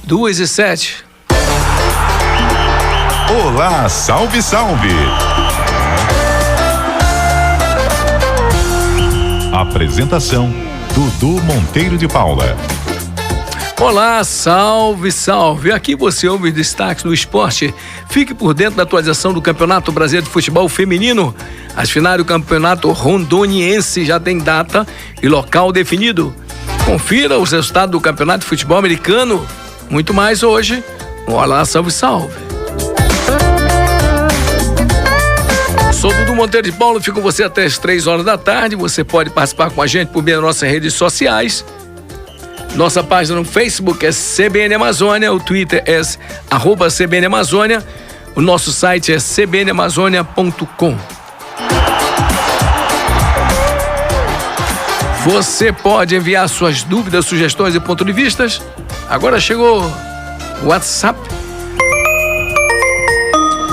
2:07. Olá, salve, salve! Apresentação: Dudu Monteiro de Paula. Olá, salve, salve! Aqui você ouve os destaques do esporte. Fique por dentro da atualização do Campeonato Brasileiro de Futebol Feminino. As finais do Campeonato Rondoniense já tem data e local definido. Confira os resultados do Campeonato de Futebol Americano. Muito mais hoje. Olá, salve, salve! Sou Dudu Monteiro de Paula, fico com você até as 3 horas da tarde. Você pode participar com a gente por meio das nossas redes sociais. Nossa página no Facebook é CBN Amazônia, o Twitter é @CBN Amazônia, o nosso site é cbnamazônia.com. Você pode enviar suas dúvidas, sugestões e pontos de vistas. Agora chegou o WhatsApp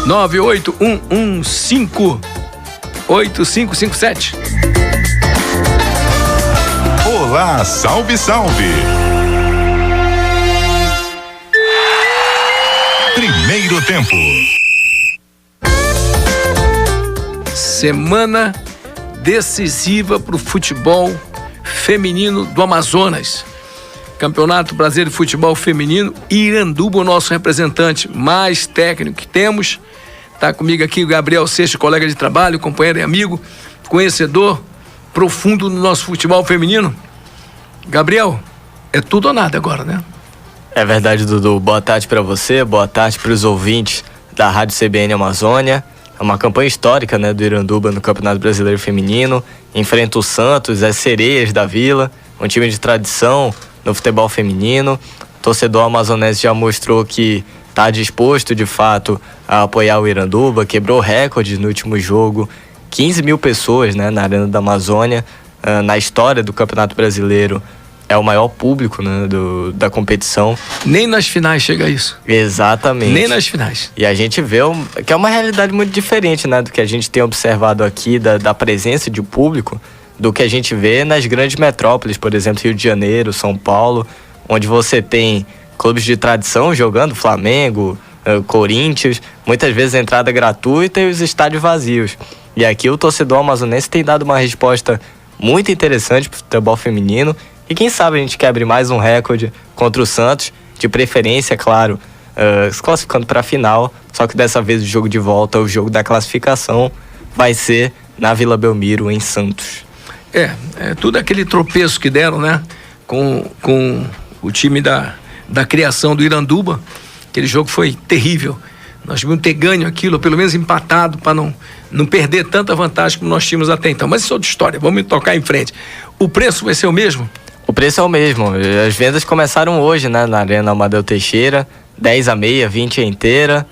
981158557. Olá, salve, salve! Primeiro tempo. Semana decisiva para o futebol feminino do Amazonas. Campeonato Brasileiro de Futebol Feminino, Iranduba, o nosso representante mais técnico que temos. Está comigo aqui o Gabriel Seixas, colega de trabalho, companheiro e amigo, conhecedor profundo do nosso futebol feminino. Gabriel, é tudo ou nada agora, né? É verdade, Dudu. Boa tarde para você, boa tarde para os ouvintes da Rádio CBN Amazônia. É uma campanha histórica, né, do Iranduba no Campeonato Brasileiro Feminino. Enfrenta o Santos, as Sereias da Vila, um time de tradição no futebol feminino. O torcedor amazonense já mostrou que está disposto, de fato, a apoiar o Iranduba. Quebrou recorde no último jogo. 15 mil pessoas, né, na Arena da Amazônia. Na história do Campeonato Brasileiro, é o maior público, né, da competição. Nem nas finais chega a isso. Exatamente. Nem nas finais. E a gente vê que é uma realidade muito diferente, né, do que a gente tem observado aqui, da presença de público, do que a gente vê nas grandes metrópoles, por exemplo, Rio de Janeiro, São Paulo, onde você tem clubes de tradição jogando, Flamengo, Corinthians, muitas vezes a entrada gratuita e os estádios vazios. E aqui o torcedor amazonense tem dado uma resposta muito interessante para o futebol feminino. E quem sabe a gente quebre mais um recorde contra o Santos, de preferência, claro, se classificando para a final. Só que dessa vez o jogo de volta, o jogo da classificação, vai ser na Vila Belmiro, em Santos. É tudo aquele tropeço que deram, né? Com o time da criação do Iranduba. Aquele jogo foi terrível. Nós devíamos ter ganho aquilo, ou pelo menos empatado, para não perder tanta vantagem como nós tínhamos até então. Mas isso é outra história, vamos tocar em frente. O preço vai ser o mesmo? O preço é o mesmo. As vendas começaram hoje, né, na Arena Amadeu Teixeira, 10 a meia, 20 a inteira.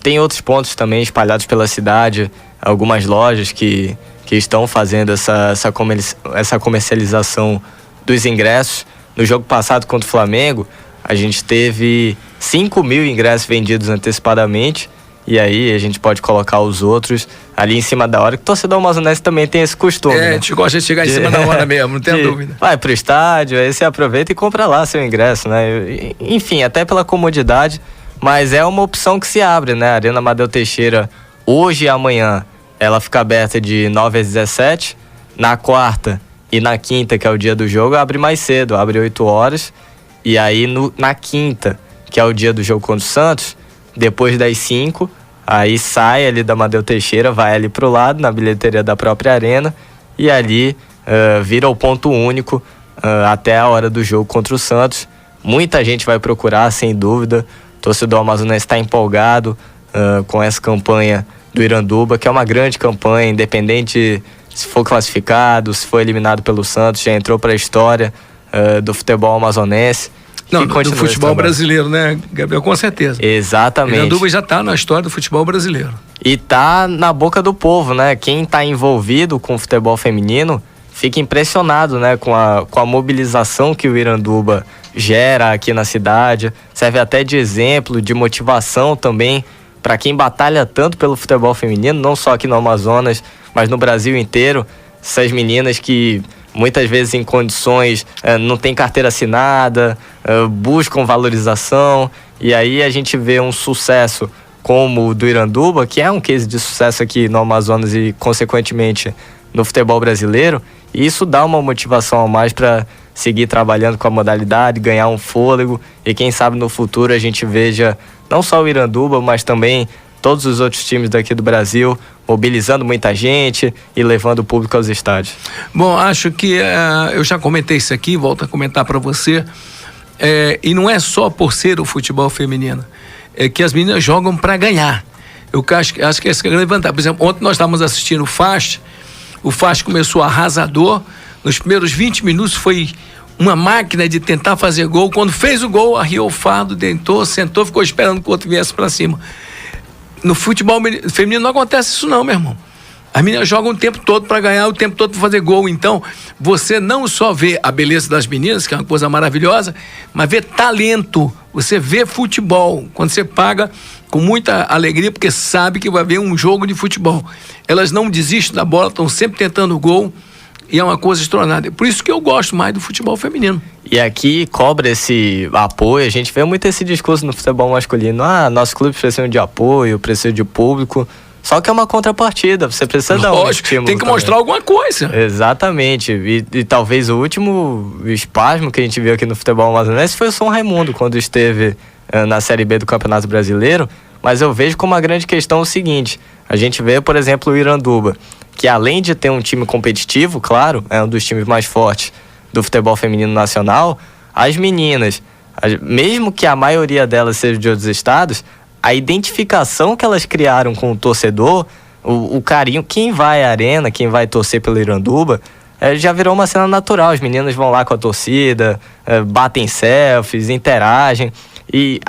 Tem outros pontos também espalhados pela cidade, algumas lojas que estão fazendo essa comercialização dos ingressos. No jogo passado contra o Flamengo, a gente teve 5 mil ingressos vendidos antecipadamente, e aí a gente pode colocar os outros ali em cima da hora, que o torcedor amazonense também tem esse costume. A gente gosta de chegar em cima da hora mesmo, não tem dúvida. Vai pro estádio, aí você aproveita e compra lá seu ingresso, né? Enfim, até pela comodidade, mas é uma opção que se abre, né? A Arena Amadeu Teixeira, hoje e amanhã, ela fica aberta de 9 às 17, na quarta e na quinta, que é o dia do jogo, abre mais cedo, abre 8 horas, e aí na quinta, que é o dia do jogo contra o Santos, depois das 5, aí sai ali da Amadeu Teixeira, vai ali pro lado, na bilheteria da própria arena, e ali vira o ponto único até a hora do jogo contra o Santos. Muita gente vai procurar, sem dúvida. O torcedor amazonense está empolgado com essa campanha do Iranduba, que é uma grande campanha, independente se for classificado, se for eliminado pelo Santos, já entrou para a história do futebol amazonense. Não, do futebol brasileiro, né, Gabriel? Com certeza. Exatamente. Iranduba já está na história do futebol brasileiro. E tá na boca do povo, né? Quem está envolvido com o futebol feminino fica impressionado, né, com a mobilização que o Iranduba gera aqui na cidade. Serve até de exemplo, de motivação também para quem batalha tanto pelo futebol feminino, não só aqui no Amazonas, mas no Brasil inteiro. Essas meninas que muitas vezes em condições, não tem carteira assinada, buscam valorização, e aí a gente vê um sucesso como o do Iranduba, que é um case de sucesso aqui no Amazonas e, consequentemente, no futebol brasileiro, e isso dá uma motivação a mais para seguir trabalhando com a modalidade, ganhar um fôlego, e quem sabe no futuro a gente veja não só o Iranduba, mas também todos os outros times daqui do Brasil mobilizando muita gente e levando o público aos estádios. Bom, acho que eu já comentei isso aqui, volto a comentar para você, e não é só por ser o futebol feminino, é que as meninas jogam para ganhar. Eu acho que essa é a grande vantagem. Por exemplo, ontem nós estávamos assistindo o FAST começou arrasador, nos primeiros 20 minutos foi uma máquina de tentar fazer gol. Quando fez o gol, arriou o fardo, deitou, sentou, ficou esperando que o outro viesse para cima. No futebol feminino não acontece isso não, meu irmão. As meninas jogam o tempo todo para ganhar, o tempo todo para fazer gol. Então, você não só vê a beleza das meninas, que é uma coisa maravilhosa, mas vê talento. Você vê futebol. Quando você paga com muita alegria, porque sabe que vai ver um jogo de futebol. Elas não desistem da bola, estão sempre tentando o gol. E é uma coisa extraordinária. Por isso que eu gosto mais do futebol feminino. E aqui cobra esse apoio. A gente vê muito esse discurso no futebol masculino. Nossos clubes precisam de apoio, precisam de público. Só que é uma contrapartida. Você precisa dar um estímulo. Tem que mostrar alguma coisa. Exatamente. E talvez o último espasmo que a gente viu aqui no futebol amazonense foi o São Raimundo, quando esteve na Série B do Campeonato Brasileiro. Mas eu vejo como uma grande questão o seguinte. A gente vê, por exemplo, o Iranduba, que além de ter um time competitivo, claro, é um dos times mais fortes do futebol feminino nacional, as meninas, mesmo que a maioria delas seja de outros estados, a identificação que elas criaram com o torcedor, o carinho, quem vai à arena, quem vai torcer pelo Iranduba, já virou uma cena natural. As meninas vão lá com a torcida, batem selfies, interagem, e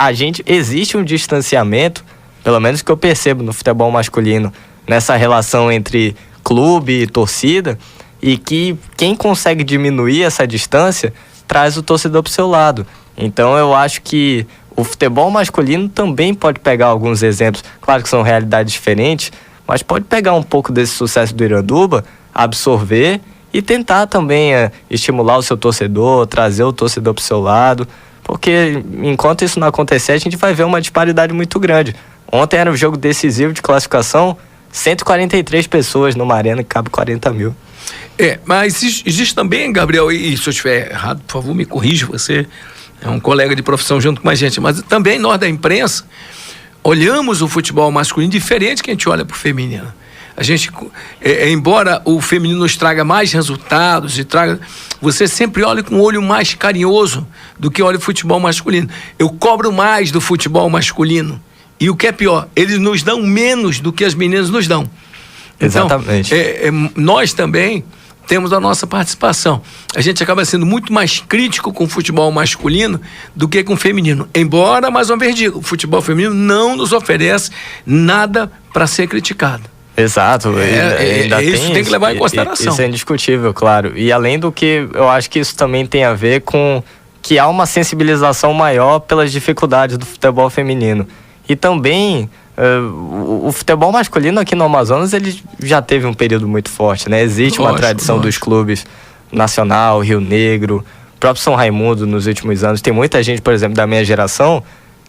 existe um distanciamento, pelo menos que eu percebo no futebol masculino, nessa relação entre clube e torcida, e que quem consegue diminuir essa distância traz o torcedor para o seu lado. Então eu acho que o futebol masculino também pode pegar alguns exemplos, claro que são realidades diferentes, mas pode pegar um pouco desse sucesso do Iranduba, absorver e tentar também estimular o seu torcedor, trazer o torcedor para o seu lado, porque enquanto isso não acontecer, a gente vai ver uma disparidade muito grande. Ontem era um jogo decisivo de classificação, 143 pessoas numa arena que cabe 40 mil. Mas existe também, Gabriel, e se eu estiver errado, por favor, me corrija, você é um colega de profissão junto com a gente, mas também nós da imprensa olhamos o futebol masculino diferente que a gente olha para o feminino. A gente, embora o feminino nos traga mais resultados você sempre olha com um olho mais carinhoso do que olha o futebol masculino. Eu cobro mais do futebol masculino. E o que é pior, eles nos dão menos do que as meninas nos dão. Então, exatamente. Nós também temos a nossa participação. A gente acaba sendo muito mais crítico com o futebol masculino do que com o feminino. Embora, mais uma vez digo, o futebol feminino não nos oferece nada para ser criticado. Exato. Isso tem que levar em consideração. Isso é indiscutível, claro. E além do que, eu acho que isso também tem a ver com que há uma sensibilização maior pelas dificuldades do futebol feminino. E também o futebol masculino aqui no Amazonas, ele já teve um período muito forte, né? Existe uma tradição dos clubes Nacional, Rio Negro, próprio São Raimundo nos últimos anos. Tem muita gente, por exemplo, da minha geração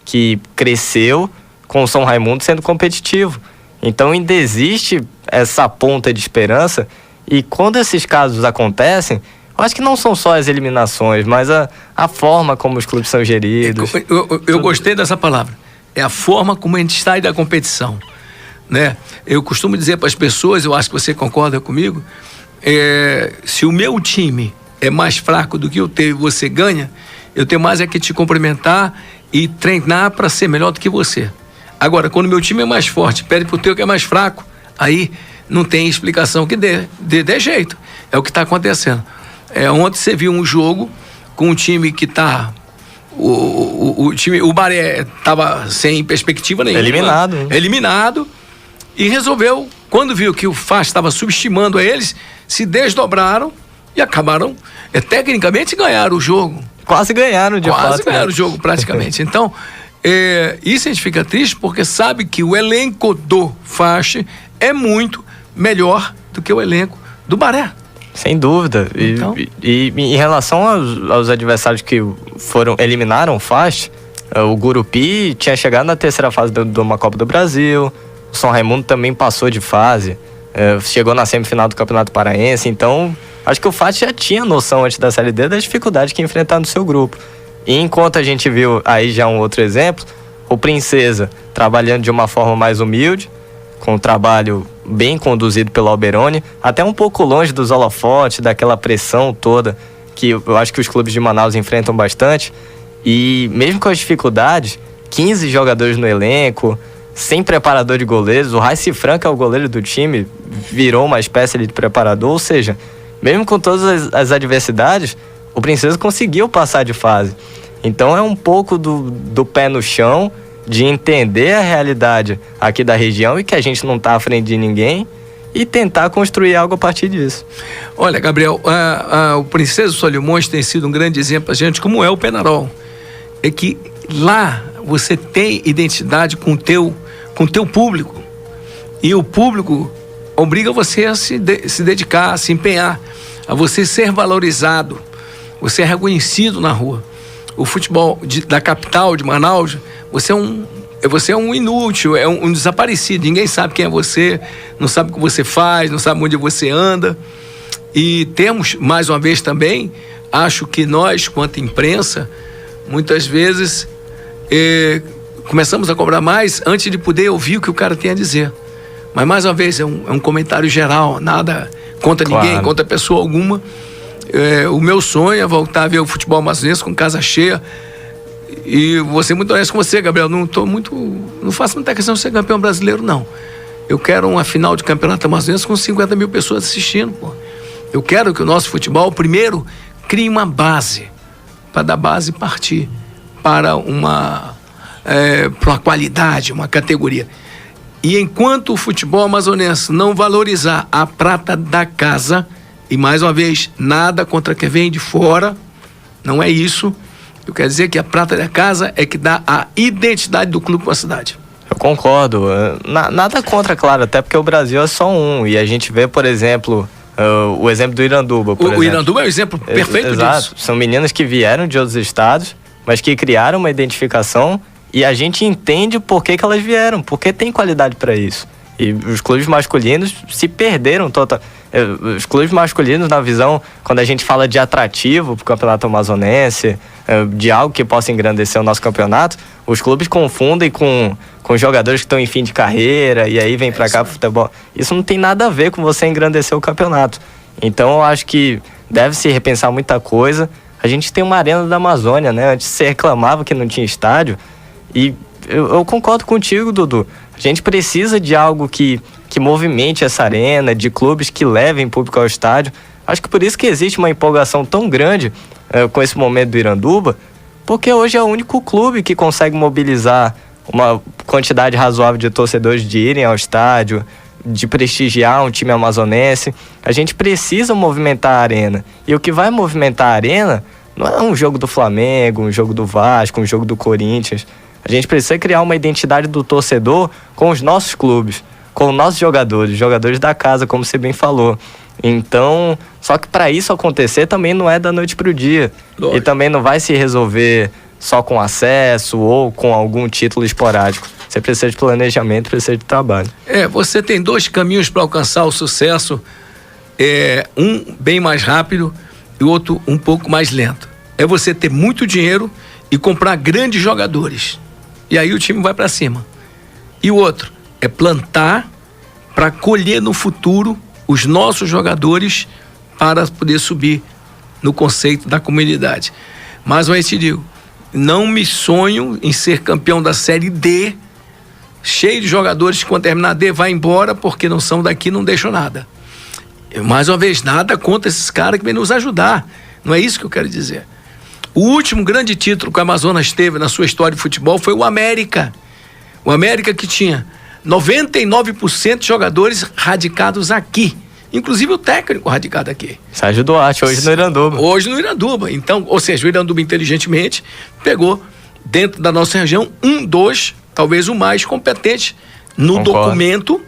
que cresceu com o São Raimundo sendo competitivo. Então ainda existe essa ponta de esperança, e quando esses casos acontecem, eu acho que não são só as eliminações, mas a forma como os clubes são geridos. Eu gostei dessa palavra. É a forma como a gente sai da competição, né? Eu costumo dizer para as pessoas, eu acho que você concorda comigo, se o meu time é mais fraco do que o teu e você ganha, eu tenho mais que te cumprimentar e treinar para ser melhor do que você. Agora, quando o meu time é mais forte, pede pro teu que é mais fraco, aí não tem explicação que dê jeito. É o que está acontecendo. Ontem você viu um jogo com um time que está... O Baré estava sem perspectiva nenhuma. Eliminado. E resolveu, quando viu que o FAS estava subestimando a eles, se desdobraram e acabaram, tecnicamente, ganharam o jogo. Quase ganharam, de fato. Quase ganharam o jogo, praticamente. Então, isso a gente fica triste porque sabe que o elenco do FAS é muito melhor do que o elenco do Baré. Sem dúvida. Então... E em relação aos adversários que eliminaram o FAST, o Gurupi tinha chegado na terceira fase de uma Copa do Brasil, o São Raimundo também passou de fase, chegou na semifinal do Campeonato Paraense, então acho que o FAST já tinha noção antes da Série D das dificuldades que ia enfrentar no seu grupo. E enquanto a gente viu aí já um outro exemplo, o Princesa trabalhando de uma forma mais humilde, com um trabalho bem conduzido pelo Alberoni, até um pouco longe dos holofotes, daquela pressão toda que eu acho que os clubes de Manaus enfrentam bastante. E mesmo com as dificuldades, 15 jogadores no elenco, sem preparador de goleiros, o Raíssa Franca é o goleiro do time, virou uma espécie de preparador, ou seja, mesmo com todas as adversidades, o Princesa conseguiu passar de fase. Então é um pouco do pé no chão, de entender a realidade aqui da região e que a gente não está à frente de ninguém e tentar construir algo a partir disso. Olha, Gabriel, o Princesa Solimões tem sido um grande exemplo a gente, como é o Penarol. É que lá você tem identidade com o teu público. E o público obriga você a se dedicar, a se empenhar, a você ser valorizado, você é reconhecido na rua. O futebol da capital de Manaus, você é um inútil, é um desaparecido. Ninguém sabe quem é você, não sabe o que você faz, não sabe onde você anda. E temos, mais uma vez também, acho que nós, quanto imprensa, muitas vezes começamos a cobrar mais antes de poder ouvir o que o cara tem a dizer. Mas, mais uma vez, é um comentário geral, nada contra ninguém, contra pessoa alguma. O meu sonho é voltar a ver o futebol amazonense com casa cheia. E vou ser muito honesto com você, Gabriel, não faço muita questão de ser campeão brasileiro, não. Eu quero uma final de campeonato amazonense com 50 mil pessoas assistindo, pô. Eu quero que o nosso futebol, primeiro, crie uma base, para da base partir para uma qualidade, uma categoria. E enquanto o futebol amazonense não valorizar a prata da casa, e mais uma vez, nada contra quem vem de fora, não é isso. Eu quero dizer que a prata da casa é que dá a identidade do clube com a cidade. Eu concordo. Nada contra, claro, até porque o Brasil é só um. E a gente vê, por exemplo, o exemplo do Iranduba. O Iranduba é o exemplo perfeito disso. São meninos que vieram de outros estados, mas que criaram uma identificação e a gente entende por que elas vieram, porque tem qualidade para isso. E os clubes masculinos se perderam total. Os clubes masculinos, na visão, quando a gente fala de atrativo para o campeonato amazonense, de algo que possa engrandecer o nosso campeonato, os clubes confundem com jogadores que estão em fim de carreira e aí vem para cá pro futebol. Isso não tem nada a ver com você engrandecer o campeonato. Então eu acho que deve se repensar muita coisa. A gente tem uma arena da Amazônia, né? Antes você reclamava que não tinha estádio e eu concordo contigo, Dudu. A gente precisa de algo que movimente essa arena, de clubes que levem público ao estádio. Acho que por isso que existe uma empolgação tão grande com esse momento do Iranduba, porque hoje é o único clube que consegue mobilizar uma quantidade razoável de torcedores de irem ao estádio, de prestigiar um time amazonense. A gente precisa movimentar a arena. E o que vai movimentar a arena não é um jogo do Flamengo, um jogo do Vasco, um jogo do Corinthians. A gente precisa criar uma identidade do torcedor com os nossos clubes, com os nossos jogadores da casa, como você bem falou. Então, só que para isso acontecer também não é da noite para o dia. E também não vai se resolver só com acesso ou com algum título esporádico. Você precisa de planejamento, precisa de trabalho. Você tem dois caminhos para alcançar o sucesso. Um bem mais rápido e o outro um pouco mais lento. É você ter muito dinheiro e comprar grandes jogadores. E aí o time vai para cima. E o outro é plantar para colher no futuro os nossos jogadores para poder subir no conceito da comunidade. Mas eu te digo, não me sonho em ser campeão da Série D, cheio de jogadores que quando terminar D vai embora porque não são daqui, não deixam nada. Mais uma vez, nada contra esses caras que vêm nos ajudar. Não é isso que eu quero dizer. O último grande título que o Amazonas teve na sua história de futebol foi o América. O América que tinha 99% de jogadores radicados aqui. Inclusive o técnico radicado aqui. Sérgio Duarte, hoje no Iranduba. Hoje no Iranduba. Então, ou seja, o Iranduba inteligentemente pegou dentro da nossa região talvez o mais competente no documento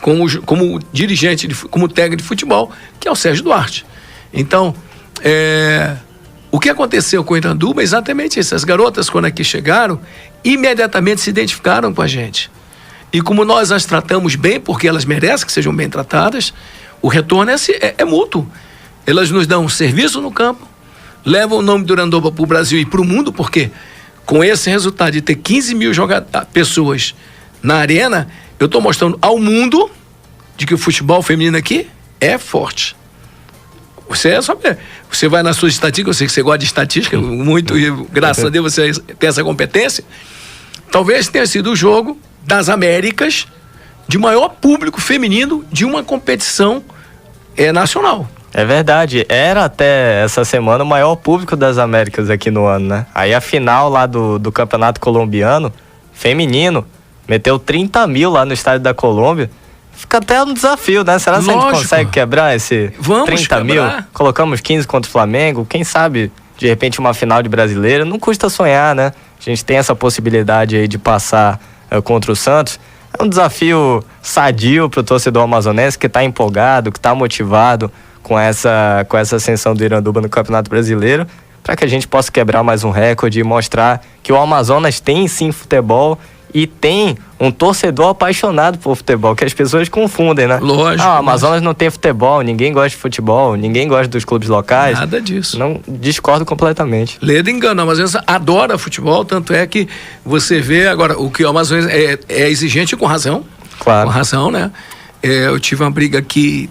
como dirigente, como técnico de futebol, que é o Sérgio Duarte. Então, o que aconteceu com o Iranduba é exatamente isso. As garotas, quando aqui chegaram, imediatamente se identificaram com a gente. E como nós as tratamos bem, porque elas merecem que sejam bem tratadas, o retorno é mútuo. Elas nos dão um serviço no campo, levam o nome do Iranduba para o Brasil e para o mundo, porque com esse resultado de ter 15 mil pessoas na arena, eu estou mostrando ao mundo de que o futebol feminino aqui é forte. Você vai nas suas estatísticas, eu sei que você gosta de estatística muito, e graças a Deus você tem essa competência. Talvez tenha sido o jogo das Américas de maior público feminino de uma competição nacional. É verdade, era até essa semana o maior público das Américas aqui no ano, né? Aí a final lá do Campeonato Colombiano, feminino, meteu 30 mil lá no estádio da Colômbia. Fica até um desafio, né? Será que a gente consegue quebrar esse 30 mil? Colocamos 15 contra o Flamengo, quem sabe, de repente, uma final de Brasileiro. Não custa sonhar, né? A gente tem essa possibilidade aí de passar contra o Santos. É um desafio sadio pro torcedor amazonense que tá empolgado, que tá motivado com essa ascensão do Iranduba no Campeonato Brasileiro, para que a gente possa quebrar mais um recorde e mostrar que o Amazonas tem sim futebol e tem um torcedor apaixonado por futebol, que as pessoas confundem, né? Lógico. O Amazonas não tem futebol, ninguém gosta de futebol, ninguém gosta dos clubes locais. Nada disso. Não, discordo completamente. Leda engano, o Amazonas adora futebol, tanto é que você vê agora o que o Amazonas é exigente com razão. Claro. Com razão, né? Eu tive uma briga aqui,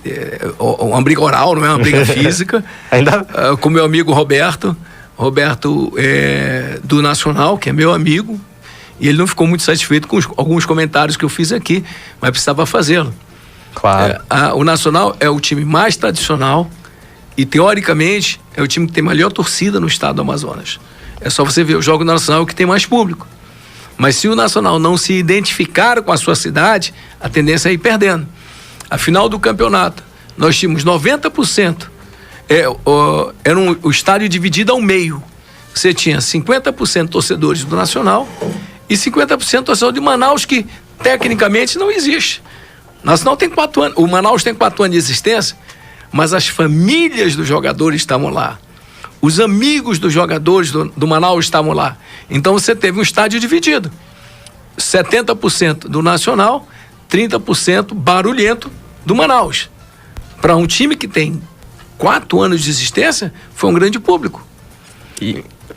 uma briga oral, não é uma briga física, com meu amigo Roberto do Nacional, que é meu amigo, e ele não ficou muito satisfeito com alguns comentários que eu fiz aqui, mas precisava fazê-lo. Claro. O Nacional é o time mais tradicional e, teoricamente, é o time que tem maior torcida no estado do Amazonas. É só você ver o jogo nacional que tem mais público. Mas se o Nacional não se identificar com a sua cidade, a tendência é ir perdendo. A final do campeonato, nós tínhamos 90%. Era o estádio dividido ao meio. Você tinha 50% torcedores do Nacional e 50% torcedores de Manaus, que tecnicamente não existe. O Nacional tem 4 anos, o Manaus tem 4 anos de existência, mas as famílias dos jogadores estavam lá. Os amigos dos jogadores do Manaus estavam lá. Então você teve um estádio dividido. 70% do Nacional, 30% barulhento do Manaus. Para um time que tem 4 anos de existência, foi um grande público.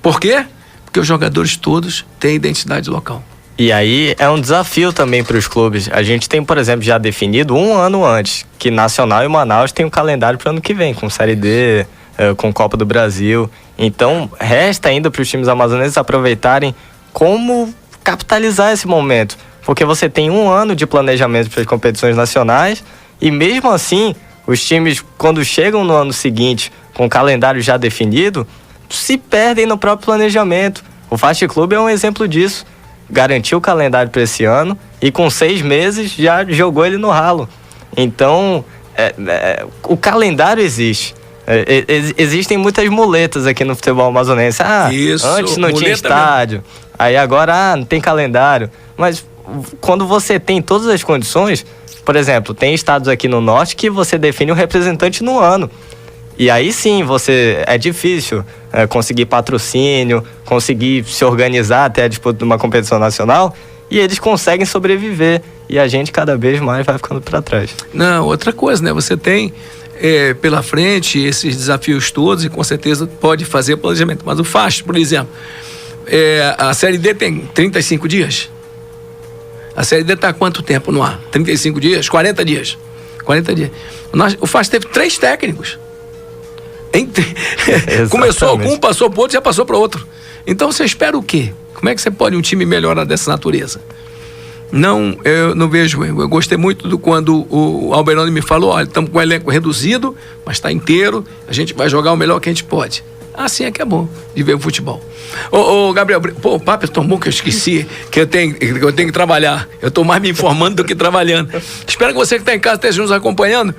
Por quê? Porque os jogadores todos têm identidade local. E aí é um desafio também para os clubes. A gente tem, por exemplo, já definido 1 ano antes que Nacional e Manaus têm um calendário para o ano que vem, com Série D, com Copa do Brasil. Então, resta ainda para os times amazonenses aproveitarem como capitalizar esse momento. Porque você tem 1 ano de planejamento para as competições nacionais e, mesmo assim, os times, quando chegam no ano seguinte com o calendário já definido, se perdem no próprio planejamento. O Fast Club é um exemplo disso. Garantiu o calendário para esse ano e com 6 meses já jogou ele no ralo. Então, o calendário existe. Existem muitas muletas aqui no futebol amazonense. Antes não tinha estádio, aí agora não tem calendário. Mas quando você tem todas as condições, por exemplo, tem estados aqui no norte que você define um representante no ano. E aí sim, é difícil conseguir patrocínio, conseguir se organizar até a disputa de uma competição nacional, e eles conseguem sobreviver. E a gente cada vez mais vai ficando para trás. Não, outra coisa, né? Você tem pela frente esses desafios todos e com certeza pode fazer planejamento. Mas o FAST, por exemplo, a Série D tem 35 dias. A Série D está há quanto tempo no ar? 35 dias? 40 dias? 40 dias. O FAST teve 3 técnicos. Começou algum, passou para outro, já passou para outro. Então você espera o quê? Como é que você pode um time melhorar dessa natureza? Não, eu não vejo. Eu gostei muito do quando o Alberoni me falou: olha, estamos com o elenco reduzido, mas está inteiro, a gente vai jogar o melhor que a gente pode. Assim é que é bom de ver o futebol. Ô Gabriel, o papo é tão bom que eu esqueci que eu tenho que trabalhar. Eu estou mais me informando do que trabalhando. Espero que você que está em casa esteja nos acompanhando.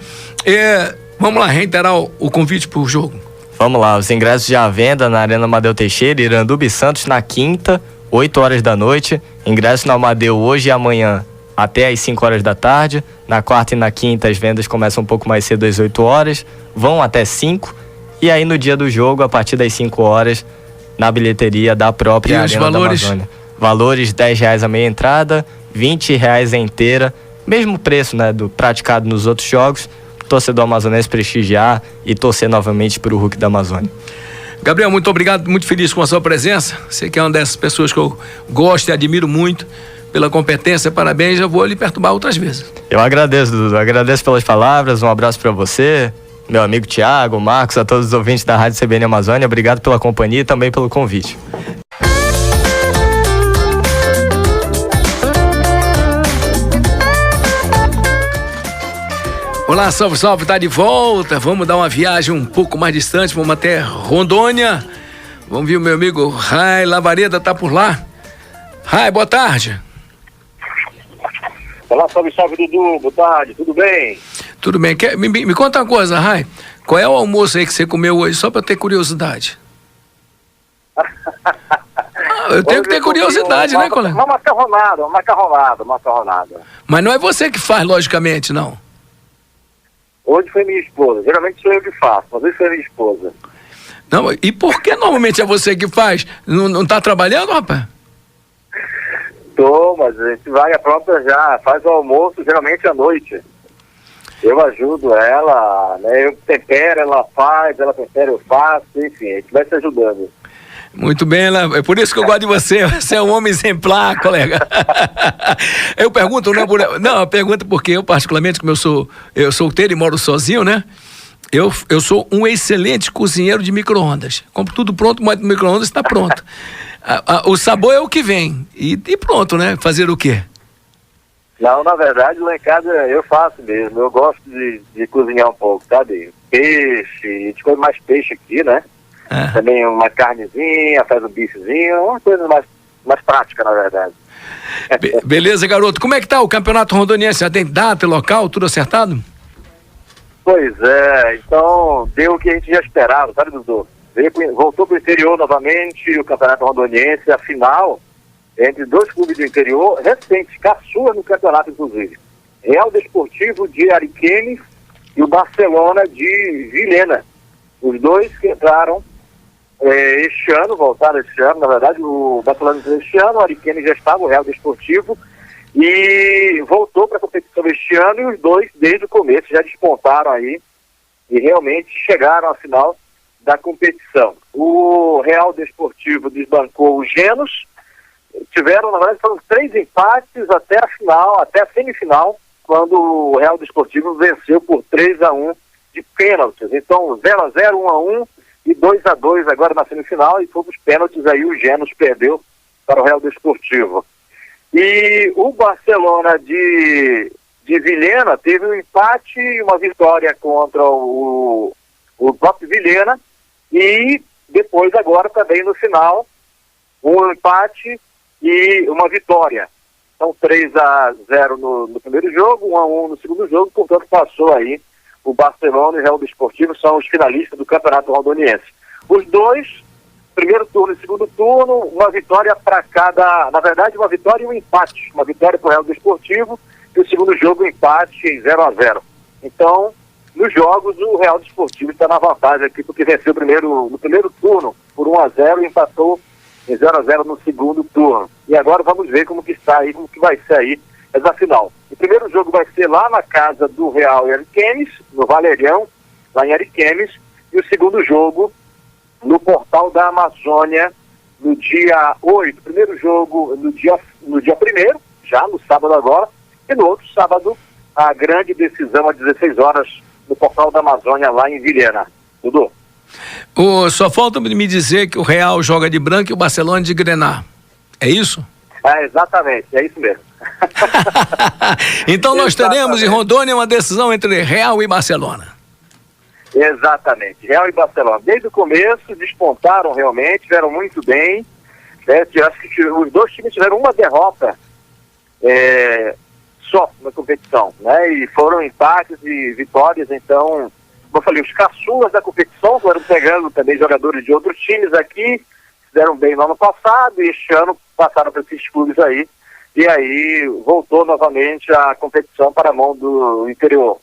Vamos lá, reiterar o convite para o jogo. Vamos lá, os ingressos já à venda na Arena Amadeu Teixeira, Iranduba e Santos, na quinta, 8 horas da noite. Ingresso na Amadeu hoje e amanhã, até às 5 horas da tarde. Na quarta e na quinta as vendas começam um pouco mais cedo, às 8 horas, vão até 5. E aí no dia do jogo, a partir das 5 horas, na bilheteria da própria Arena da Amazônia. Valores R$10 a meia entrada, R$20 a inteira. Mesmo preço, né, do praticado nos outros jogos. Torcedor amazonense prestigiar e torcer novamente para o Hulk da Amazônia. Gabriel, muito obrigado, muito feliz com a sua presença. Você que é uma dessas pessoas que eu gosto e admiro muito pela competência, parabéns. Eu vou lhe perturbar outras vezes. Eu agradeço, Dudu, agradeço pelas palavras, um abraço para você, meu amigo Thiago, Marcos, a todos os ouvintes da Rádio CBN Amazônia. Obrigado pela companhia e também pelo convite. Olá, salve, salve, tá de volta. Vamos dar uma viagem um pouco mais distante, vamos até Rondônia. Vamos ver o meu amigo Rai Lavareda, tá por lá. Rai, boa tarde. Olá, salve, salve, Dudu, boa tarde, tudo bem? Tudo bem, me conta uma coisa, Rai. Qual é o almoço aí que você comeu hoje, só pra ter curiosidade? Eu tenho que ter curiosidade, né, colega? Uma macarronada. Mas não é você que faz, logicamente, não. Hoje foi minha esposa, geralmente sou eu que faço, mas hoje foi minha esposa. Não, e por que normalmente é você que faz? Não tá trabalhando, rapaz? Tô, mas a gente vai, a própria já faz o almoço, geralmente à noite. Eu ajudo ela, né? Eu tempero, ela faz, ela tempera, eu faço, enfim, a gente vai se ajudando. Muito bem, é por isso que eu gosto de você. Você é um homem exemplar, colega. Eu pergunto, não, eu pergunto porque eu, particularmente, como eu sou solteiro e moro sozinho, né? Eu sou um excelente cozinheiro de micro-ondas. Compro tudo pronto, mas no micro-ondas está pronto. O sabor é o que vem. E pronto, né? Fazer o quê? Não, na verdade, lá em casa eu faço mesmo. Eu gosto de cozinhar um pouco, sabe? Peixe, a gente come mais peixe aqui, né? Também uma carnezinha, faz um bifezinho, uma coisa mais prática, na verdade. Beleza, garoto. Como é que tá o Campeonato Rondoniense? Já tem data, local, tudo acertado? Pois é, então deu o que a gente já esperava, sabe, Dudu? Voltou para o interior novamente, o Campeonato Rondoniense, a final entre dois clubes do interior, recentes, caçua no campeonato, inclusive. Real Desportivo de Ariquemes e o Barcelona de Vilhena. Os dois que entraram este ano, voltaram este ano, na verdade, o Barcelona este ano, o Ariquemes já estava, o Real Desportivo, e voltou para a competição este ano, e os dois, desde o começo, já despontaram aí e realmente chegaram à final da competição. O Real Desportivo desbancou os Genos, tiveram, na verdade, foram 3 empates até a final, até a semifinal, quando o Real Desportivo venceu por 3-1 de pênaltis. Então, 0-0, 1-1 e 2-2 agora na semifinal, e fomos pênaltis, aí o Genos perdeu para o Real Desportivo. E o Barcelona de Vilhena teve um empate e uma vitória contra o próprio Vilhena, e depois agora também no final um empate e uma vitória. Então 3-0 no primeiro jogo, 1-1 no segundo jogo, portanto passou aí o Barcelona e o Real Desportivo, são os finalistas do Campeonato Rondoniense. Os dois, primeiro turno e segundo turno, uma vitória para cada, na verdade uma vitória e um empate, uma vitória para o Real Desportivo e o segundo jogo um empate em 0-0. Então, nos jogos o Real Desportivo está na vantagem aqui, porque venceu no primeiro turno por 1-0 e empatou em 0-0 no segundo turno. E agora vamos ver como que está aí, como que vai ser aí essa final. O primeiro jogo vai ser lá na casa do Real em Ariquemes, no Valerião, lá em Ariquemes, e o segundo jogo no Portal da Amazônia, no dia 8. Primeiro jogo no dia 1º, já no sábado agora, e no outro sábado, a grande decisão às 16 horas no Portal da Amazônia, lá em Vilhena. Dudu? Só falta me dizer que o Real joga de branco e o Barcelona de grená. É isso? Exatamente, é isso mesmo. Então nós teremos em Rondônia uma decisão entre Real e Barcelona. Exatamente, Real e Barcelona. Desde o começo despontaram realmente, tiveram muito bem. Acho que os dois times tiveram uma derrota só na competição, né? E foram empates e vitórias. Então, como eu falei, os caçulas da competição foram pegando também jogadores de outros times aqui, fizeram bem no ano passado e este ano passaram para esses clubes aí e aí voltou novamente a competição para a mão do interior.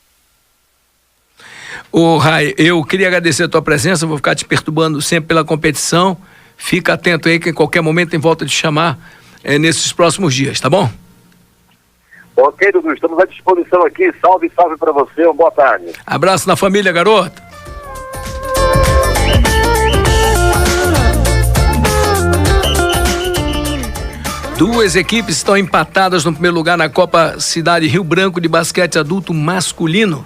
Ô Rai, eu queria agradecer a tua presença, vou ficar te perturbando sempre pela competição. Fica atento aí que em qualquer momento tem volta de chamar nesses próximos dias, tá bom? Ok, Dudu, estamos à disposição aqui. Salve, salve para você, boa tarde. Abraço na família, garoto. Duas equipes estão empatadas no primeiro lugar na Copa Cidade Rio Branco de basquete adulto masculino.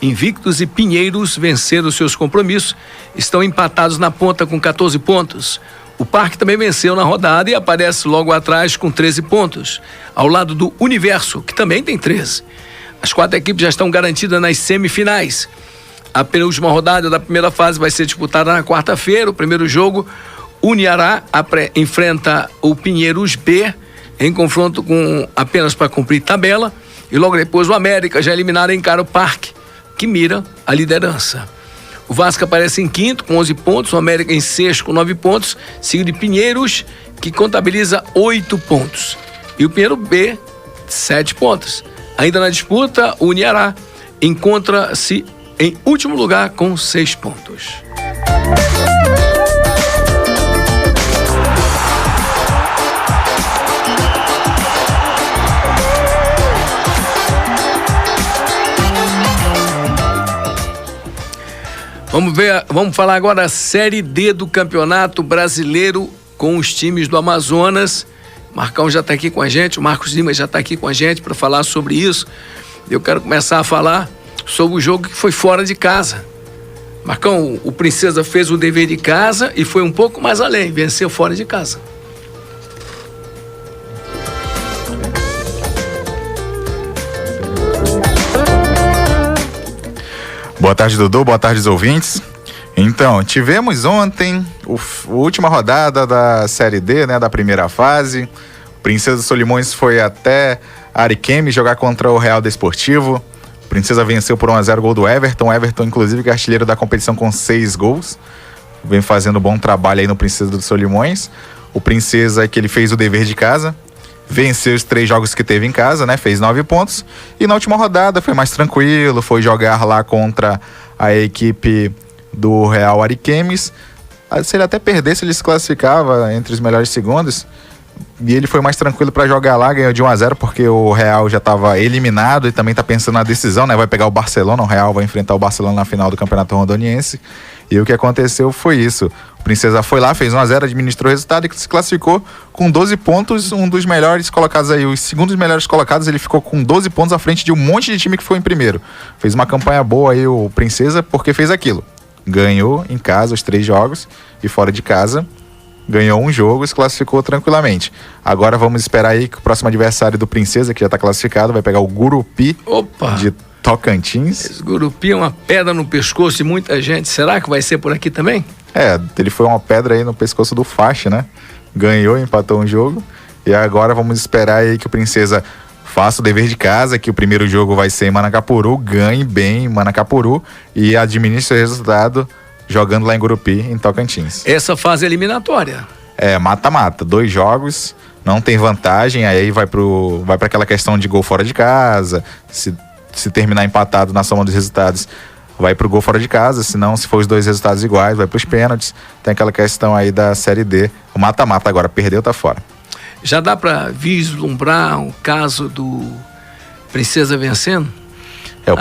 Invictus e Pinheiros venceram seus compromissos, estão empatados na ponta com 14 pontos. O Parque também venceu na rodada e aparece logo atrás com 13 pontos, ao lado do Universo, que também tem 13. As 4 equipes já estão garantidas nas semifinais. A penúltima rodada da primeira fase vai ser disputada na quarta-feira. O primeiro jogo, Uniará enfrenta o Pinheiros B, em confronto com apenas para cumprir tabela. E logo depois o América, já eliminado, encara o Parque, que mira a liderança. O Vasco aparece em quinto com 11 pontos, o América em sexto com 9 pontos, seguido de Pinheiros, que contabiliza 8 pontos. E o Pinheiro B, 7 pontos. Ainda na disputa, o Uniará encontra-se em último lugar com 6 pontos. Vamos falar agora da Série D do Campeonato Brasileiro com os times do Amazonas. O Marcão já está aqui com a gente, o Marcos Lima já está aqui com a gente para falar sobre isso. Eu quero começar a falar sobre o jogo que foi fora de casa. Marcão, o Princesa fez o dever de casa e foi um pouco mais além, venceu fora de casa. Boa tarde, Dudu. Boa tarde, os ouvintes. Então, tivemos ontem a última rodada da Série D, né, da primeira fase. O Princesa Solimões foi até Ariquemes jogar contra o Real Desportivo. O Princesa venceu por 1-0 gol do Everton. O Everton, inclusive, que é artilheiro da competição com 6 gols. Vem fazendo um bom trabalho aí no Princesa dos Solimões. O Princesa, que ele fez o dever de casa, venceu os 3 jogos que teve em casa, né? Fez 9 pontos. E na última rodada foi mais tranquilo, foi jogar lá contra a equipe do Real Ariquemes. Se ele até perdesse, ele se classificava entre os melhores segundos. E ele foi mais tranquilo para jogar lá, ganhou de 1-0, porque o Real já estava eliminado e também está pensando na decisão, né? Vai pegar o Barcelona, o Real vai enfrentar o Barcelona na final do Campeonato Rondoniense. E o que aconteceu foi isso. O Princesa foi lá, fez 1-0, administrou o resultado e se classificou com 12 pontos, um dos melhores colocados aí. Os segundos melhores colocados, ele ficou com 12 pontos à frente de um monte de time que foi em primeiro. Fez uma campanha boa aí o Princesa, porque fez aquilo. Ganhou em casa os 3 jogos e fora de casa ganhou um jogo e se classificou tranquilamente. Agora vamos esperar aí que o próximo adversário do Princesa, que já está classificado, vai pegar o Gurupi de Tocantins. Esse Gurupi é uma pedra no pescoço de muita gente. Será que vai ser por aqui também? Ele foi uma pedra aí no pescoço do Faixa, né? Ganhou, empatou um jogo. E agora vamos esperar aí que o Princesa faça o dever de casa, que o primeiro jogo vai ser em Manacapuru, ganhe bem em Manacapuru e administre o resultado jogando lá em Gurupi, em Tocantins. Essa fase eliminatória. Mata-mata, 2 jogos, não tem vantagem, aí vai para aquela questão de gol fora de casa, se terminar empatado na soma dos resultados, vai pro gol fora de casa, se não, se for os 2 resultados iguais, vai pros pênaltis, tem aquela questão aí da Série D, o mata-mata agora, perdeu, tá fora. Já dá para vislumbrar um caso do Princesa vencendo? O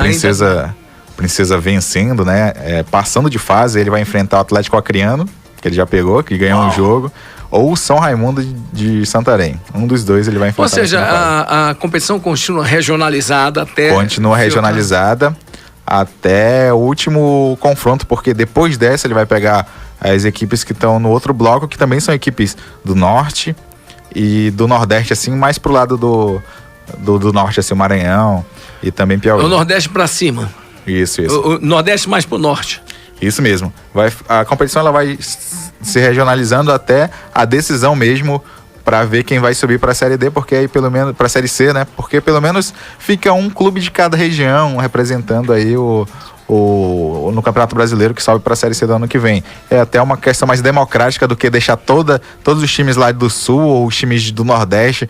Princesa vencendo, né? Passando de fase, ele vai enfrentar o Atlético Acreano, que ele já pegou, que ganhou um jogo, ou o São Raimundo de Santarém. Um dos dois ele vai enfrentar. Ou seja, a competição continua regionalizada até... Continua regionalizada até o último confronto, porque depois dessa ele vai pegar as equipes que estão no outro bloco, que também são equipes do Norte e do Nordeste, assim, mais pro lado do Norte, assim, o Maranhão e também Piauí. O Nordeste para cima. Isso. O Nordeste mais pro Norte. Isso mesmo. A competição ela vai se regionalizando até a decisão mesmo para ver quem vai subir para a Série D, porque aí pelo menos para a Série C, né? Porque pelo menos fica um clube de cada região representando aí o no Campeonato Brasileiro, que sobe para a Série C do ano que vem. É até uma questão mais democrática do que deixar todos os times lá do Sul ou os times do Nordeste,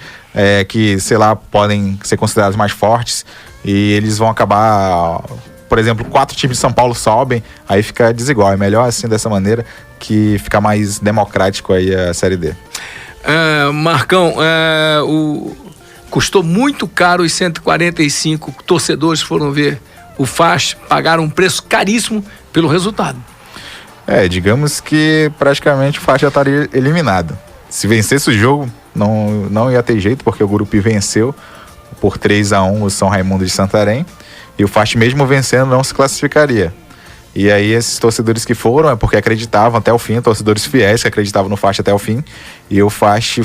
que, sei lá, podem ser considerados mais fortes, e eles vão acabar, por exemplo, 4 times de São Paulo sobem, aí fica desigual. É melhor assim, dessa maneira, que fica mais democrático aí a Série D. Marcão, custou muito caro os 145 torcedores que foram ver o FAST, pagaram um preço caríssimo pelo resultado. Digamos que praticamente o FAST já estaria eliminado. Se vencesse o jogo, não ia ter jeito, porque o Gurupi venceu por 3-1 o São Raimundo de Santarém, e o FAST mesmo vencendo não se classificaria. E aí esses torcedores que foram é porque acreditavam até o fim, torcedores fiéis que acreditavam no FAST até o fim. E o FAST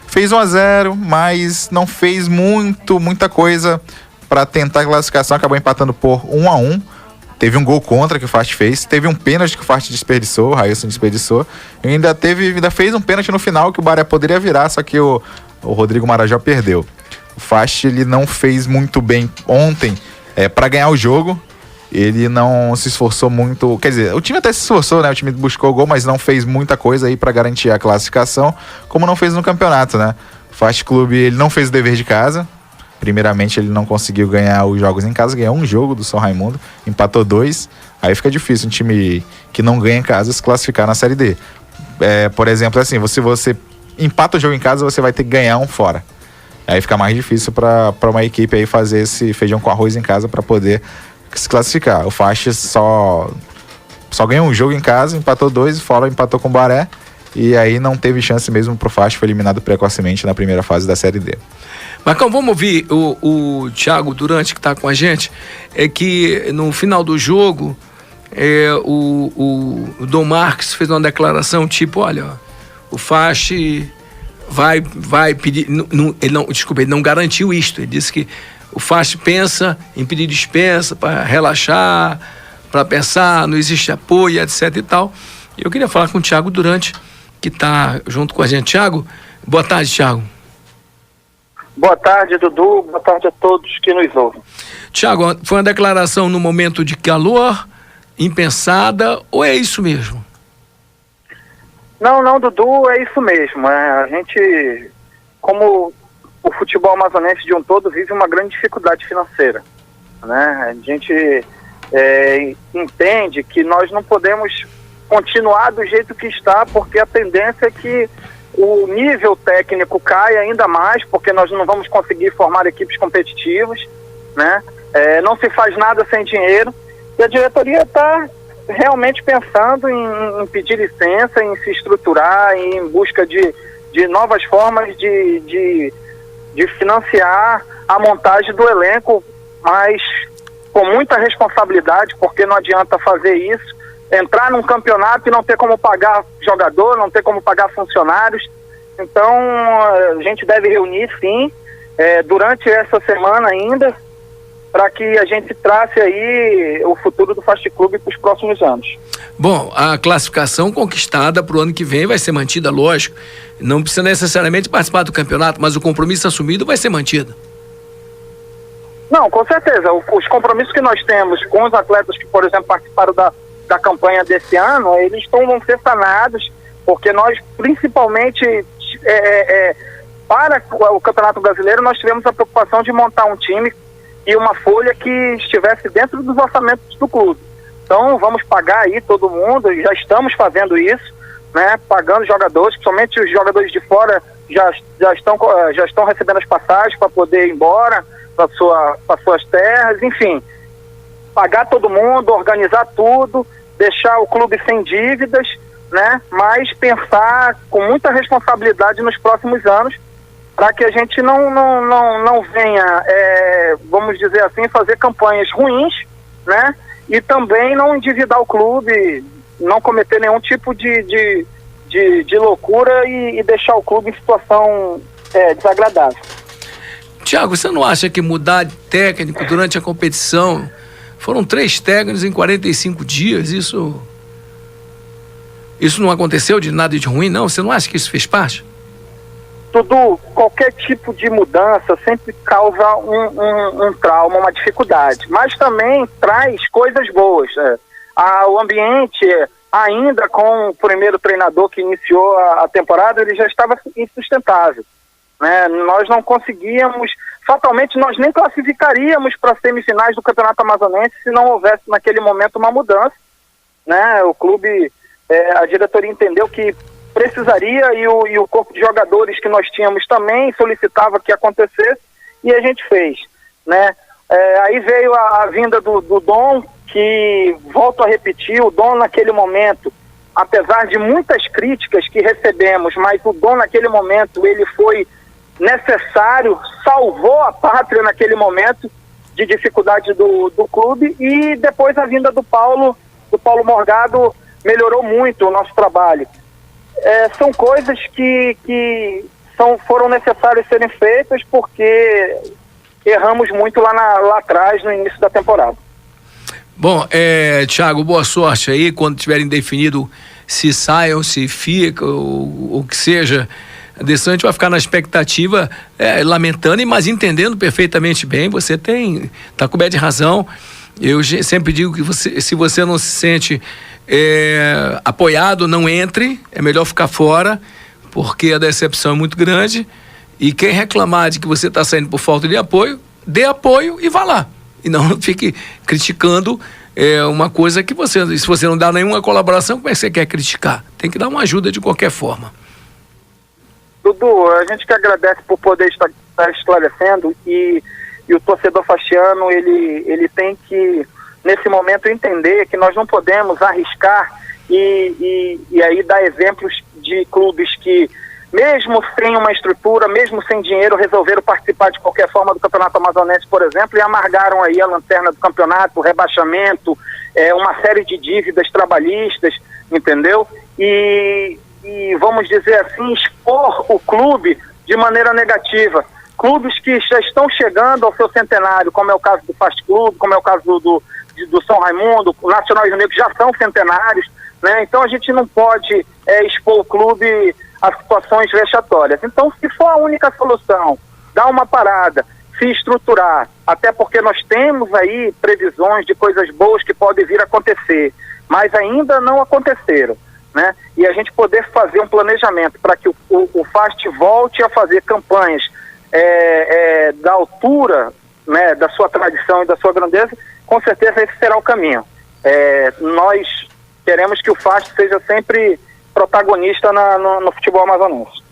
fez 1-0, mas não fez muita coisa para tentar a classificação, acabou empatando por 1-1. Teve um gol contra que o FAST fez, teve um pênalti que o FAST desperdiçou, o Railson desperdiçou, e ainda fez um pênalti no final que o Baré poderia virar, só que o Rodrigo Marajó perdeu. O FAST ele não fez muito bem ontem para ganhar o jogo. Ele não se esforçou muito, quer dizer, o time até se esforçou, né? O time buscou o gol, mas não fez muita coisa aí para garantir a classificação, como não fez no campeonato, né? O FAST Clube, ele não fez o dever de casa. Primeiramente, ele não conseguiu ganhar os jogos em casa, ganhou um jogo do São Raimundo, empatou 2. Aí fica difícil um time que não ganha em casa se classificar na Série D. Por exemplo, assim, se você empata o jogo em casa, você vai ter que ganhar um fora. Aí fica mais difícil para uma equipe aí fazer esse feijão com arroz em casa para poder se classificar. O FAST só ganhou um jogo em casa, empatou 2, fora empatou com o Baré, e aí não teve chance mesmo pro FAST, foi eliminado precocemente na primeira fase da Série D. Marcão, vamos ouvir o Thiago Durante, que está com a gente, que no final do jogo o Dom Marques fez uma declaração tipo, olha, o FAST vai pedir, ele não garantiu isto, ele disse que o FAST pensa em pedir dispensa para relaxar, para pensar, não existe apoio, etc e tal. Eu queria falar com o Thiago Durante, que está junto com a gente. Thiago, boa tarde, Thiago. Boa tarde, Dudu. Boa tarde a todos que nos ouvem. Thiago, foi uma declaração no momento de calor, impensada, ou é isso mesmo? Não, Dudu, é isso mesmo. A gente, como o futebol amazonense de um todo, vive uma grande dificuldade financeira, né? A gente entende que nós não podemos continuar do jeito que está, porque a tendência é que o nível técnico cai ainda mais, porque nós não vamos conseguir formar equipes competitivas, né? Não se faz nada sem dinheiro, e a diretoria está realmente pensando em pedir licença, em se estruturar, em busca de novas formas de financiar a montagem do elenco, mas com muita responsabilidade, porque não adianta fazer isso, entrar num campeonato e não ter como pagar jogador, não ter como pagar funcionários. Então a gente deve reunir sim, durante essa semana ainda, para que a gente trace aí o futuro do FAST Clube para os próximos anos. Bom, a classificação conquistada para o ano que vem vai ser mantida, lógico. Não precisa necessariamente participar do campeonato, mas o compromisso assumido vai ser mantido. Não, com certeza. Os compromissos que nós temos com os atletas que, por exemplo, participaram da campanha desse ano, eles vão ser sanados, porque nós, principalmente, para o Campeonato Brasileiro, nós tivemos a preocupação de montar um time e uma folha que estivesse dentro dos orçamentos do clube. Então vamos pagar aí todo mundo, já estamos fazendo isso, né? Pagando jogadores, principalmente os jogadores de fora já estão recebendo as passagens para poder ir embora para suas terras, enfim, pagar todo mundo, organizar tudo, deixar o clube sem dívidas, né? Mas pensar com muita responsabilidade nos próximos anos, para que a gente não venha, vamos dizer assim, fazer campanhas ruins, né? E também não endividar o clube, não cometer nenhum tipo de loucura e deixar o clube em situação desagradável. Thiago, você não acha que mudar de técnico durante a competição, foram 3 técnicos em 45 dias, isso não aconteceu de nada de ruim, não? Você não acha que isso fez parte? Dudu, qualquer tipo de mudança sempre causa um trauma, uma dificuldade, mas também traz coisas boas. O ambiente, ainda com o primeiro treinador que iniciou a temporada, ele já estava insustentável, né? Nós não conseguíamos, fatalmente nós nem classificaríamos para as semifinais do Campeonato Amazonense se não houvesse naquele momento uma mudança, né? O clube, a diretoria entendeu que precisaria e o corpo de jogadores que nós tínhamos também solicitava que acontecesse, e a gente fez, né? Aí veio a vinda do Dom, que, volto a repetir, o Dom naquele momento, apesar de muitas críticas que recebemos, mas o Dom naquele momento, ele foi necessário, salvou a pátria naquele momento de dificuldade do clube, e depois a vinda do Paulo Morgado melhorou muito o nosso trabalho. São coisas que foram necessárias serem feitas porque erramos muito lá atrás, no início da temporada. Bom, Thiago, boa sorte aí, quando tiverem definido se sai ou se fica, ou o que seja. A decisão a gente vai ficar na expectativa, lamentando, mas entendendo perfeitamente bem. Você está coberto de razão. Eu sempre digo que se você não se sente apoiado, não entre, é melhor ficar fora, porque a decepção é muito grande, e quem reclamar de que você está saindo por falta de apoio, dê apoio e vá lá, e não fique criticando uma coisa que se você não dá nenhuma colaboração, como é que você quer criticar? Tem que dar uma ajuda de qualquer forma. Dudu, a gente que agradece por poder estar esclarecendo, e o torcedor faxiano, ele tem que, nesse momento, entender que nós não podemos arriscar e aí dar exemplos de clubes que, mesmo sem uma estrutura, mesmo sem dinheiro, resolveram participar de qualquer forma do Campeonato Amazonense, por exemplo, e amargaram aí a lanterna do campeonato, o rebaixamento, uma série de dívidas trabalhistas, entendeu? E vamos dizer assim, expor o clube de maneira negativa. Clubes que já estão chegando ao seu centenário, como é o caso do Fast Clube, como é o caso do São Raimundo, o Nacional e o Rio Negro, já são centenários, né? Então a gente não pode expor o clube a situações vexatórias. Então, se for a única solução, dar uma parada, se estruturar, até porque nós temos aí previsões de coisas boas que podem vir a acontecer, mas ainda não aconteceram, né? E a gente poder fazer um planejamento para que o FAST volte a fazer campanhas da altura, né, da sua tradição e da sua grandeza, com certeza esse será o caminho. Nós queremos que o FAST seja sempre protagonista no futebol amazonense.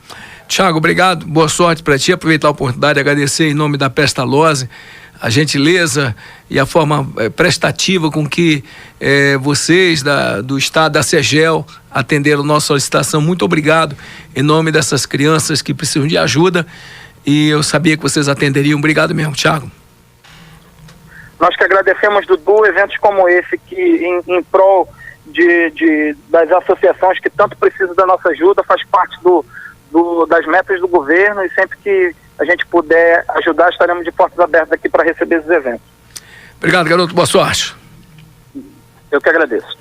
Thiago, obrigado, boa sorte para ti, aproveitar a oportunidade de agradecer em nome da Pestalozzi a gentileza e a forma prestativa com que vocês do Estado, da CEGEL, atenderam a nossa solicitação. Muito obrigado em nome dessas crianças que precisam de ajuda, e eu sabia que vocês atenderiam. Obrigado mesmo, Thiago. Nós que agradecemos, Dudu, eventos como esse que em prol das associações que tanto precisam da nossa ajuda, faz parte das metas do governo, e sempre que a gente puder ajudar, estaremos de portas abertas aqui para receber esses eventos. Obrigado, garoto, boa sorte. Eu que agradeço.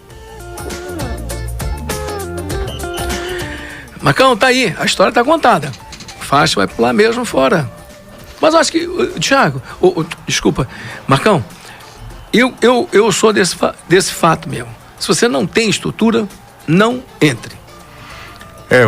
Marcão, tá aí, a história tá contada. O FAST vai pular mesmo fora. Mas acho que, Thiago, desculpa, Marcão, eu sou desse fato mesmo. Se você não tem estrutura, não entre.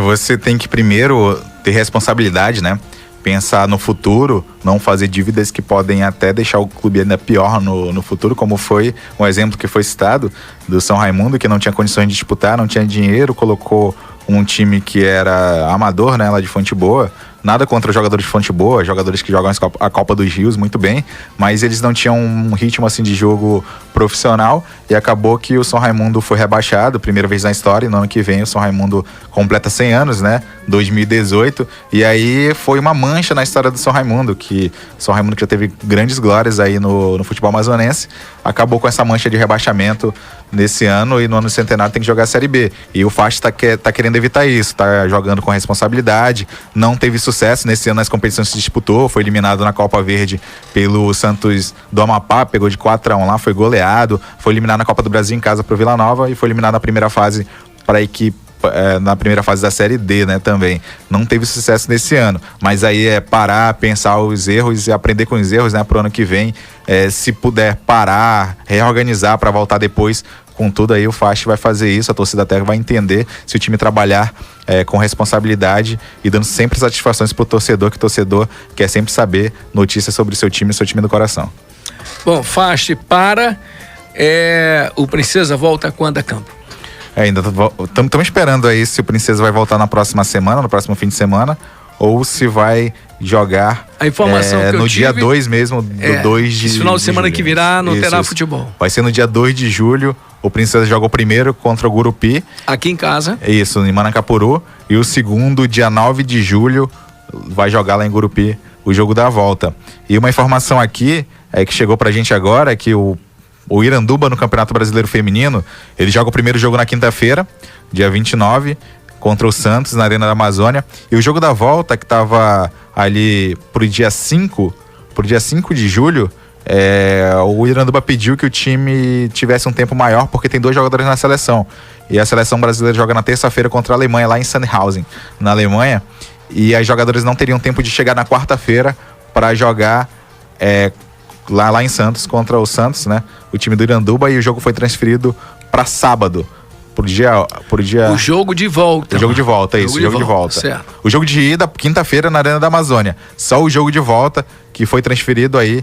Você tem que primeiro ter responsabilidade, né? Pensar no futuro, não fazer dívidas que podem até deixar o clube ainda pior no futuro, como foi um exemplo que foi citado do São Raimundo, que não tinha condições de disputar, não tinha dinheiro, colocou um time que era amador, né, lá de Fonte Boa. Nada contra os jogadores de Fonte Boa, jogadores que jogam a Copa dos Rios muito bem, mas eles não tinham um ritmo assim de jogo profissional, e acabou que o São Raimundo foi rebaixado, primeira vez na história, e no ano que vem o São Raimundo completa 100 anos, né, 2018, e aí foi uma mancha na história do São Raimundo, que o São Raimundo que já teve grandes glórias aí no futebol amazonense, acabou com essa mancha de rebaixamento nesse ano, e no ano centenário tem que jogar a Série B, e o FAST tá querendo evitar isso, tá jogando com responsabilidade, não teve sucesso nesse ano nas competições que se disputou, foi eliminado na Copa Verde pelo Santos do Amapá, pegou de 4-1 lá, foi goleado, foi eliminado na Copa do Brasil em casa pro Vila Nova, e foi eliminado na primeira fase para a equipe na primeira fase da Série D, né, também. Não teve sucesso nesse ano, mas aí é parar, pensar os erros e aprender com os erros, né, pro ano que vem. Se puder parar, reorganizar para voltar depois com tudo, aí o Fast vai fazer isso, a torcida até vai entender, se o time trabalhar com responsabilidade e dando sempre satisfações pro torcedor, que o torcedor quer sempre saber notícias sobre o seu time do coração. Bom, Fast para, o Princesa volta quando a campo? Ainda estamos esperando aí se o Princesa vai voltar na próxima semana, no próximo fim de semana, ou se vai jogar a informação que eu no tive, dia 2 mesmo, do 2 de esse final de semana julho. Que virá não terá futebol. Vai ser no dia 2 de julho, o Princesa joga o primeiro contra o Gurupi. Aqui em casa. Isso, em Manacapuru. E o segundo, dia 9 de julho, vai jogar lá em Gurupi o jogo da volta. E uma informação aqui, que chegou pra gente agora, é que o Iranduba no Campeonato Brasileiro Feminino, ele joga o primeiro jogo na quinta-feira, dia 29, contra o Santos, na Arena da Amazônia. E o jogo da volta, que estava ali pro dia 5 de julho, o Iranduba pediu que o time tivesse um tempo maior, porque tem 2 jogadores na seleção. E a seleção brasileira joga na terça-feira contra a Alemanha, lá em Sandhausen, na Alemanha. E as jogadoras não teriam tempo de chegar na quarta-feira para jogar lá em Santos, contra o Santos, né? O time do Iranduba, e o jogo foi transferido para sábado. O jogo de volta. O jogo de volta, isso, o jogo de volta. Certo. O jogo de ida, quinta-feira, na Arena da Amazônia. Só o jogo de volta que foi transferido aí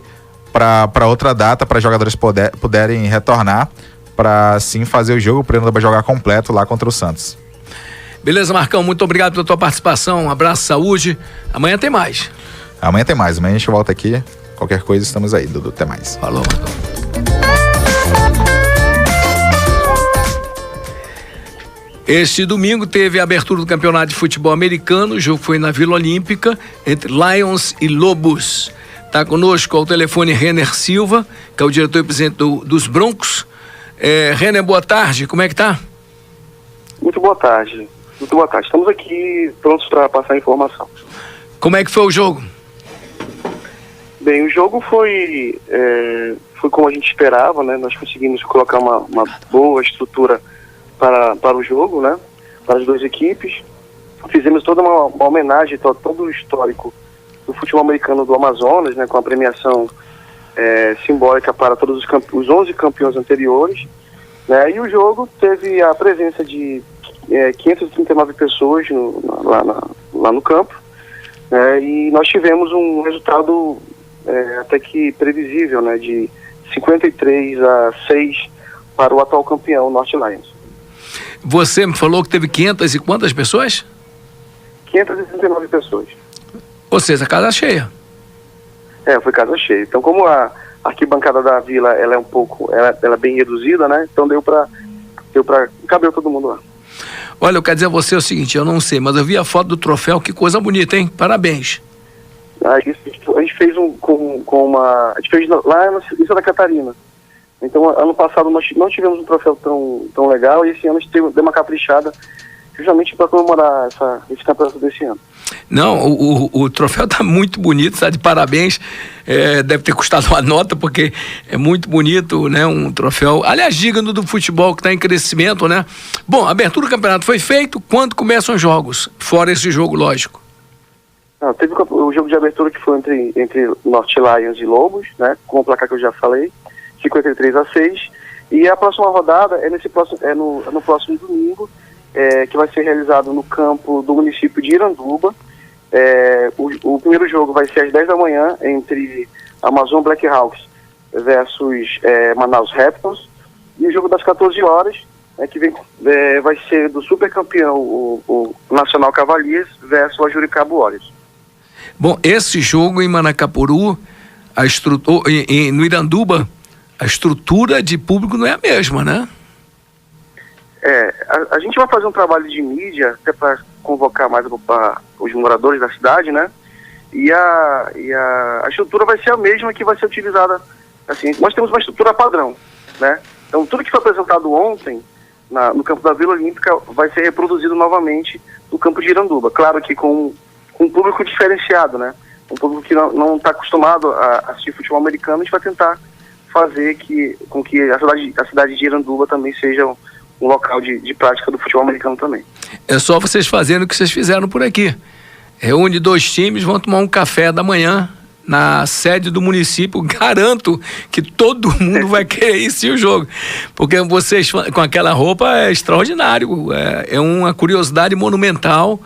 para outra data, para jogadores puderem retornar, para sim fazer o jogo, para o Iranduba jogar completo lá contra o Santos. Beleza, Marcão, muito obrigado pela tua participação, um abraço, saúde. Amanhã tem mais. Amanhã a gente volta aqui. Qualquer coisa, estamos aí, Dudu. Até mais. Falou, Marcão. Este domingo teve a abertura do Campeonato de Futebol Americano. O jogo foi na Vila Olímpica, entre Lions e Lobos. Está conosco ao telefone Renner Silva, que é o diretor e presidente dos Broncos. Renner, boa tarde, como é que tá? Muito boa tarde. Estamos aqui prontos para passar a informação. Como é que foi o jogo? Bem, o jogo foi como a gente esperava, né? Nós conseguimos colocar uma boa estrutura para o jogo, né? Para as 2 equipes. Fizemos toda uma homenagem, todo o histórico do futebol americano do Amazonas, né? Com a premiação simbólica para todos os 11 campeões anteriores, né? E o jogo teve a presença de 539 pessoas lá no campo, e nós tivemos um resultado até que previsível, né? De 53-6 para o atual campeão, North Lions. Você me falou que teve 500 e quantas pessoas? 539 pessoas. Ou seja, casa cheia. Foi casa cheia. Então, como a arquibancada da Vila, ela é ela é bem reduzida, né? Então deu pra caber todo mundo lá. Olha, eu quero dizer a você o seguinte, eu não sei, mas eu vi a foto do troféu, que coisa bonita, hein? Parabéns. A gente fez a gente fez lá em Santa Catarina. Então, ano passado nós não tivemos um troféu tão legal, e esse ano a gente deu uma caprichada justamente para comemorar esse campeonato desse ano. Não, o troféu tá muito bonito, tá de parabéns. Deve ter custado uma nota, porque é muito bonito, né? Um troféu, aliás, digno do futebol, que está em crescimento, né? Bom, a abertura do campeonato foi feito. Quando começam os jogos? Fora esse jogo, lógico. Teve o jogo de abertura, que foi entre North Lions e Lobos, né? Com o placar que eu já falei, 53-6. E a próxima rodada no próximo domingo, que vai ser realizado no campo do município de Iranduba. O primeiro jogo vai ser às 10 da manhã, entre Amazon Blackhawks versus Manaus Raptors. E o jogo das 14 horas, vai ser do super campeão, o Nacional Cavaliers versus o Ajuricaba Warriors. Bom, esse jogo em Manacapuru, no Iranduba, a estrutura de público não é a mesma, né? A gente vai fazer um trabalho de mídia até para convocar mais os moradores da cidade, né? E a estrutura vai ser a mesma que vai ser utilizada. Assim, nós temos uma estrutura padrão, né? Então, tudo que foi apresentado ontem no campo da Vila Olímpica vai ser reproduzido novamente no campo de Iranduba. Claro que com um público diferenciado, né? Um público que não está acostumado a assistir futebol americano. A gente vai tentar fazer com que a cidade de Iranduba também seja local de prática do futebol americano também. É só vocês fazerem o que vocês fizeram por aqui. Reúne 2 times, vão tomar um café da manhã na sede do município. Garanto que todo mundo vai querer ir sim o jogo. Porque vocês com aquela roupa é extraordinário. É uma curiosidade monumental.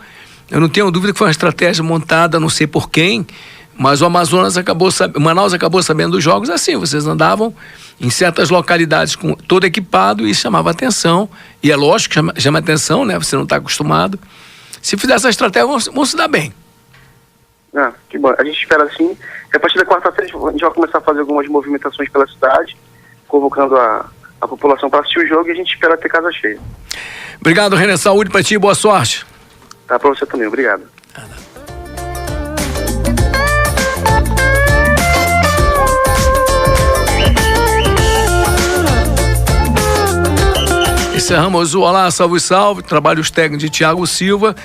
Eu não tenho dúvida que foi uma estratégia montada, não sei por quem, mas o Manaus acabou sabendo dos jogos assim. Vocês andavam em certas localidades com todo equipado e chamava atenção. E é lógico que chama atenção, né? Você não está acostumado. Se fizer essa estratégia, vão se dar bem. Que bom. A gente espera assim. A partir da quarta-feira a gente vai começar a fazer algumas movimentações pela cidade, convocando a população para assistir o jogo, e a gente espera ter casa cheia. Obrigado, René. Saúde para ti e boa sorte. Tá, para você também. Obrigado. Encerramos o Olá, Salve, Salve, trabalhos técnicos de Tiago Silva,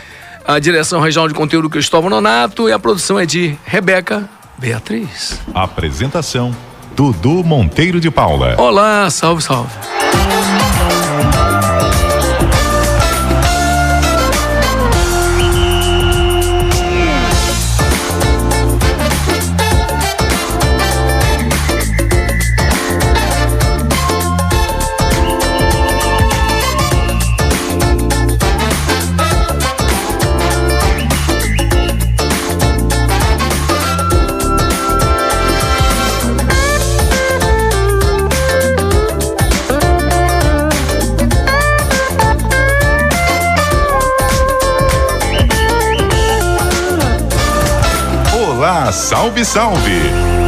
a direção regional de conteúdo Cristóvão Nonato e a produção é de Rebeca Beatriz. Apresentação: Dudu Monteiro de Paula. Olá, salve, salve. Olá, salve, salve!